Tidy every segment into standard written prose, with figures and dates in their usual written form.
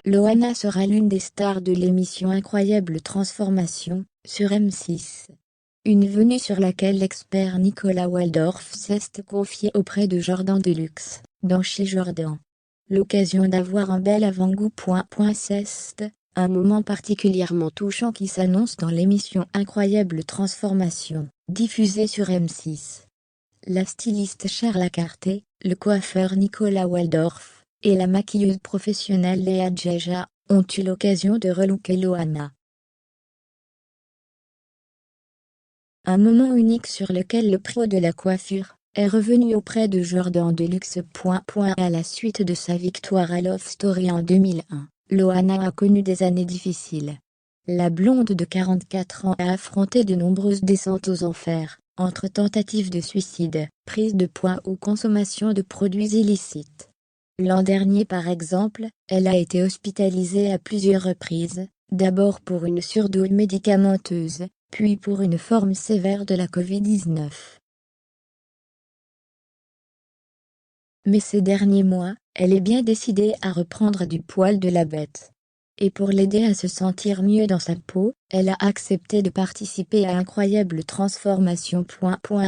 Loana sera l'une des stars de l'émission Incroyable Transformation, sur M6. Une venue sur laquelle l'expert Nicolas Waldorf s'est confié auprès de Jordan Deluxe, dans Chez Jordan. L'occasion d'avoir un bel avant-goût. C'est un moment particulièrement touchant qui s'annonce dans l'émission Incroyable Transformation, diffusée sur M6. La styliste Charla Carté, le coiffeur Nicolas Waldorf, et la maquilleuse professionnelle Léa Djeja, ont eu l'occasion de relooker Loana. Un moment unique sur lequel le pro de la coiffure est revenu auprès de Jordan Deluxe. À la suite de sa victoire à Love Story en 2001, Loana a connu des années difficiles. La blonde de 44 ans a affronté de nombreuses descentes aux enfers, entre tentatives de suicide, prise de poids ou consommation de produits illicites. L'an dernier par exemple, elle a été hospitalisée à plusieurs reprises, d'abord pour une surdose médicamenteuse, puis pour une forme sévère de la Covid-19. Mais ces derniers mois, elle est bien décidée à reprendre du poil de la bête. Et pour l'aider à se sentir mieux dans sa peau, elle a accepté de participer à Incroyable Transformation.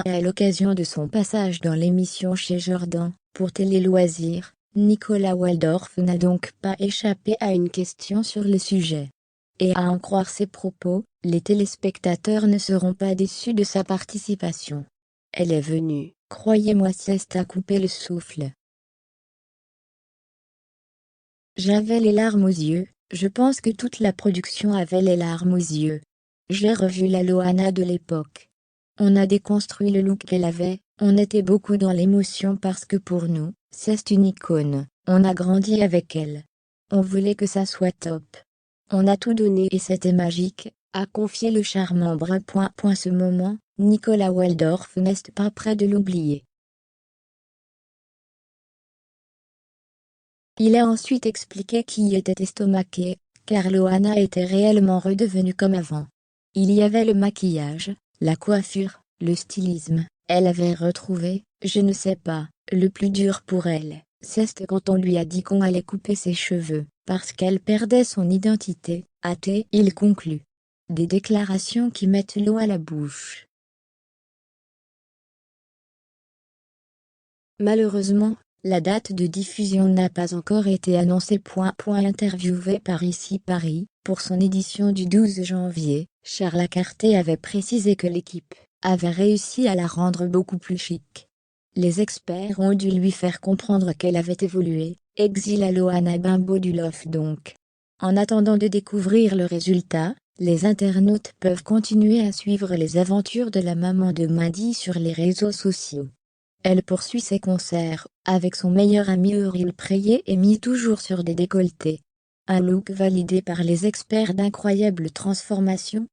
À l'occasion de son passage dans l'émission Chez Jordan, pour Télé Loisirs, Nicolas Waldorf n'a donc pas échappé à une question sur le sujet. Et à en croire ses propos, les téléspectateurs ne seront pas déçus de sa participation. Elle est venue, croyez-moi, à couper le souffle. J'avais les larmes aux yeux, je pense que toute la production avait les larmes aux yeux. J'ai revu la Loana de l'époque. On a déconstruit le look qu'elle avait, on était beaucoup dans l'émotion parce que pour nous, c'est une icône, on a grandi avec elle. On voulait que ça soit top. On a tout donné et c'était magique, a confié le charmant brun. Ce moment, Nicolas Waldorf n'est pas prêt de l'oublier. Il a ensuite expliqué qu'il était estomaqué, car Loana était réellement redevenue comme avant. Il y avait le maquillage, la coiffure, le stylisme, elle avait retrouvé, je ne sais pas, le plus dur pour elle, c'est quand on lui a dit qu'on allait couper ses cheveux, parce qu'elle perdait son identité, il conclut. Des déclarations qui mettent l'eau à la bouche. Malheureusement, la date de diffusion n'a pas encore été annoncée. Interviewée par Ici Paris, pour son édition du 12 janvier, Charla Carté avait précisé que l'équipe avait réussi à la rendre beaucoup plus chic. Les experts ont dû lui faire comprendre qu'elle avait évolué, exile à Loana Bimbo du Love donc. En attendant de découvrir le résultat, les internautes peuvent continuer à suivre les aventures de la maman de Mandy sur les réseaux sociaux. Elle poursuit ses concerts, avec son meilleur ami Auril Prayé et mise toujours sur des décolletés. Un look validé par les experts d'Incroyable Transformation,